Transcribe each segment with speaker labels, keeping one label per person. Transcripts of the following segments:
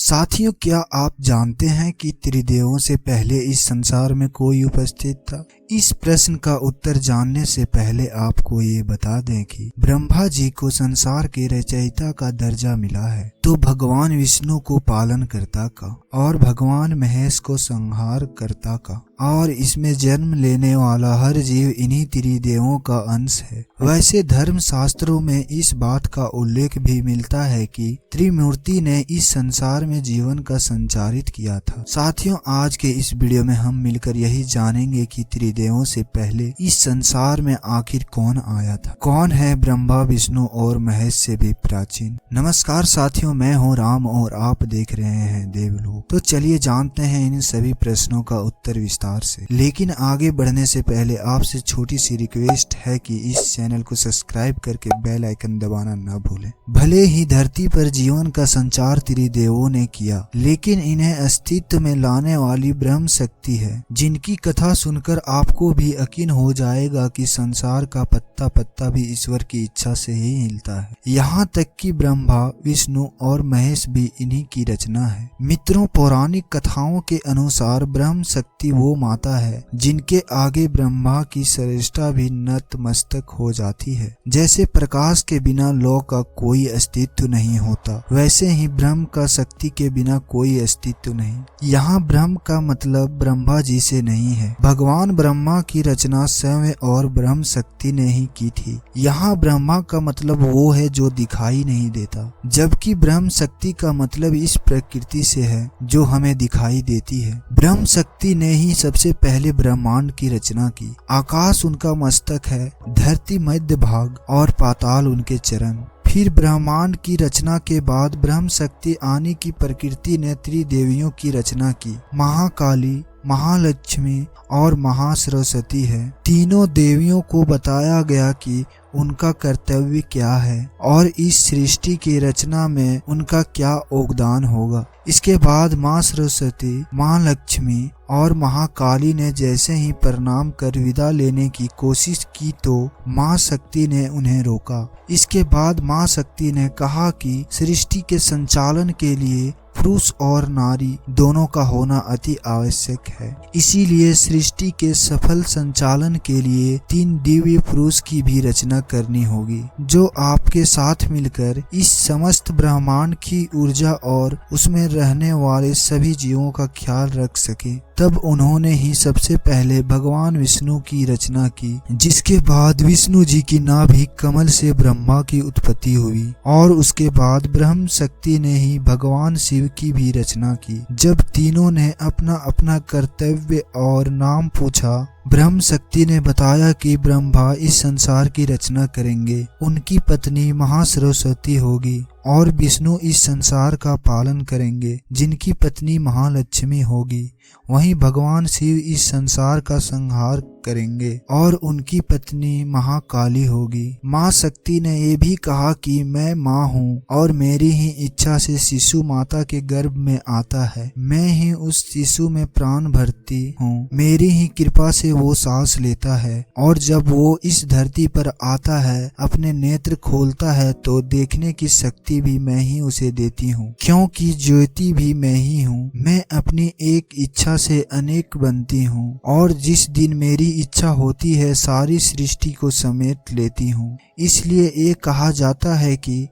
Speaker 1: साथियों, क्या आप जानते हैं कि त्रिदेवों से पहले इस संसार में कोई उपस्थित था? इस प्रश्न का उत्तर जानने से पहले आपको ये बता दें कि ब्रह्मा जी को संसार के रचयिता का दर्जा मिला है, तो भगवान विष्णु को पालन कर्ता का और भगवान महेश को संहार कर्ता का, और इसमें जन्म लेने वाला हर जीव इन्हीं त्रिदेवों का अंश है। वैसे धर्म शास्त्रों में इस बात का उल्लेख भी मिलता है कि त्रिमूर्ति ने इस संसार में जीवन का संचारित किया था। साथियों, आज के इस वीडियो में हम मिलकर यही जानेंगे कि त्रिदेवों से पहले इस संसार में आखिर कौन आया था, कौन है ब्रह्मा विष्णु और महेश से भी प्राचीन। नमस्कार साथियों, मैं हूँ राम और आप देख रहे हैं देवलोक। तो चलिए जानते हैं इन सभी प्रश्नों का उत्तर विस्तार से। लेकिन आगे बढ़ने से पहले आपसे छोटी सी रिक्वेस्ट है कि इस चैनल को सब्सक्राइब करके बेल आइकन दबाना न भूलें। भले ही धरती पर जीवन का संचार त्रिदेवों ने किया, लेकिन इन्हें अस्तित्व में लाने वाली ब्रह्म शक्ति है, जिनकी कथा सुनकर आपको भी यकीन हो जाएगा कि संसार का पत्ता पत्ता भी ईश्वर की इच्छा से ही हिलता है। यहाँ तक कि ब्रह्मा विष्णु और महेश भी इन्हीं की रचना है। मित्रों, पौराणिक कथाओं के अनुसार ब्रह्म शक्ति वो माता है जिनके आगे ब्रह्मा की श्रेष्ठता भी नतमस्तक हो जाती है। जैसे प्रकाश के बिना लौ का कोई अस्तित्व नहीं होता, वैसे ही ब्रह्म का शक्ति के बिना कोई अस्तित्व नहीं। यहाँ ब्रह्म का मतलब ब्रह्मा जी से नहीं है। भगवान ब्रह्मा की रचना स्वयं और ब्रह्म शक्ति ने ही की थी। यहाँ ब्रह्मा का मतलब वो है जो दिखाई नहीं देता, जबकि ब्रह्म शक्ति का मतलब इस प्रकृति से है जो हमें दिखाई देती है। ब्रह्म शक्ति ने ही सबसे पहले ब्रह्मांड की रचना की। आकाश उनका मस्तक है, धरती मध्य भाग और पाताल उनके चरण। फिर ब्रह्मांड की रचना के बाद ब्रह्म शक्ति आने की प्रकृति ने त्रिदेवियों की रचना की। महाकाली, महालक्ष्मी और महासरस्वती है। तीनों देवियों को बताया गया कि उनका कर्तव्य क्या है और इस सृष्टि की रचना में उनका क्या योगदान होगा। इसके बाद माँ सरस्वती, माँ लक्ष्मी और महाकाली ने जैसे ही प्रणाम कर विदा लेने की कोशिश की तो माँ शक्ति ने उन्हें रोका। इसके बाद माँ शक्ति ने कहा कि सृष्टि के संचालन के लिए पुरुष और नारी दोनों का होना अति आवश्यक है। इसीलिए सृष्टि के सफल संचालन के लिए 3 दिव्य पुरुष की भी रचना करनी होगी, जो आपके साथ मिलकर इस समस्त ब्रह्मांड की ऊर्जा और उसमें रहने वाले सभी जीवों का ख्याल रख सके। तब उन्होंने ही सबसे पहले भगवान विष्णु की रचना की, जिसके बाद विष्णु जी की नाभि कमल से ब्रह्मा की उत्पत्ति हुई और उसके बाद ब्रह्म शक्ति ने ही भगवान शिव की भी रचना की। जब तीनों ने अपना अपना कर्तव्य और नाम पूछा, ब्रह्म शक्ति ने बताया कि ब्रह्मा इस संसार की रचना करेंगे, उनकी पत्नी महासरस्वती होगी और विष्णु इस संसार का पालन करेंगे, जिनकी पत्नी महालक्ष्मी होगी। वहीं भगवान शिव इस संसार का संहार करेंगे और उनकी पत्नी महाकाली होगी। माँ शक्ति ने ये भी कहा कि मैं माँ हूँ और मेरी ही इच्छा से शिशु माता के गर्भ में आता है। मैं ही उस शिशु में प्राण भरती हूँ, मेरी ही कृपा से वो सांस लेता है और जब वो इस धरती पर आता है, अपने नेत्र खोलता है तो देखने की शक्ति भी मैं ही उसे देती हूँ, क्योंकि ज्योति भी मैं ही हूँ। मैं अपनी एक इच्छा से अनेक बनती हूँ और जिस दिन मेरी इच्छा होती है सारी सृष्टि को समेट लेती हूँ। इसलिए ये कहा जाता है कि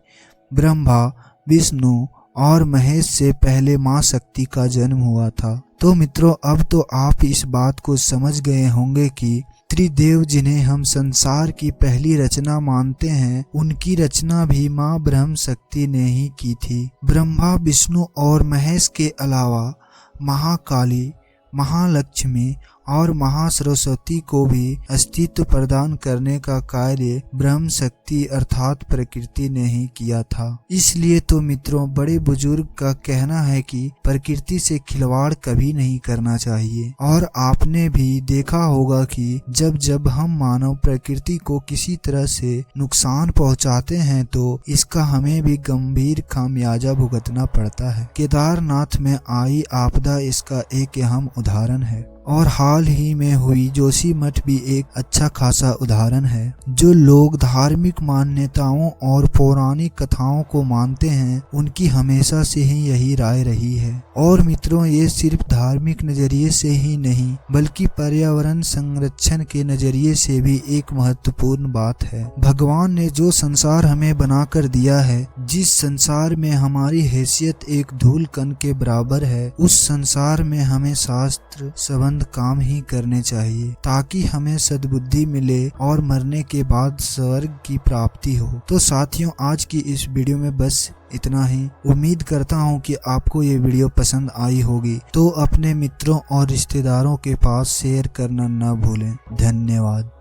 Speaker 1: ब्रह्मा, विष्णु और महेश से पहले माँ शक्ति का जन्म हुआ था। तो मित्रों, अब तो आप इस बात को समझ गए होंगे कि त्रिदेव जिन्हें हम संसार की पहली रचना मानते हैं, उनकी रचना भी माँ ब्रह्म शक्ति ने ही की थी। ब्रह्मा, विष्णु और महेश के अलावा महाकाली, महालक्ष्मी और महासरस्वती को भी अस्तित्व प्रदान करने का कार्य ब्रह्म शक्ति अर्थात प्रकृति ने ही किया था। इसलिए तो मित्रों, बड़े बुजुर्ग का कहना है कि प्रकृति से खिलवाड़ कभी नहीं करना चाहिए। और आपने भी देखा होगा कि जब जब हम मानव प्रकृति को किसी तरह से नुकसान पहुंचाते हैं तो इसका हमें भी गंभीर खामियाजा भुगतना पड़ता है। केदारनाथ में आई आपदा इसका एक अहम उदाहरण है। और हाल ही में हुई जोशीमठ भी एक अच्छा खासा उदाहरण है। जो लोग धार्मिक मान्यताओं और पौराणिक कथाओं को मानते हैं उनकी हमेशा से ही यही राय रही है। और मित्रों, ये सिर्फ धार्मिक नजरिए से ही नहीं बल्कि पर्यावरण संरक्षण के नजरिए से भी एक महत्वपूर्ण बात है। भगवान ने जो संसार हमें बनाकर दिया है, जिस संसार में हमारी हैसियत एक धूल कण के बराबर है, उस संसार में हमें शास्त्र संबद्ध काम ही करने चाहिए ताकि हमें सद्बुद्धि मिले और मरने के बाद स्वर्ग की प्राप्ति हो। तो साथियों, आज की इस वीडियो में बस इतना ही। उम्मीद करता हूँ कि आपको ये वीडियो पसंद आई होगी, तो अपने मित्रों और रिश्तेदारों के पास शेयर करना न भूलें। धन्यवाद।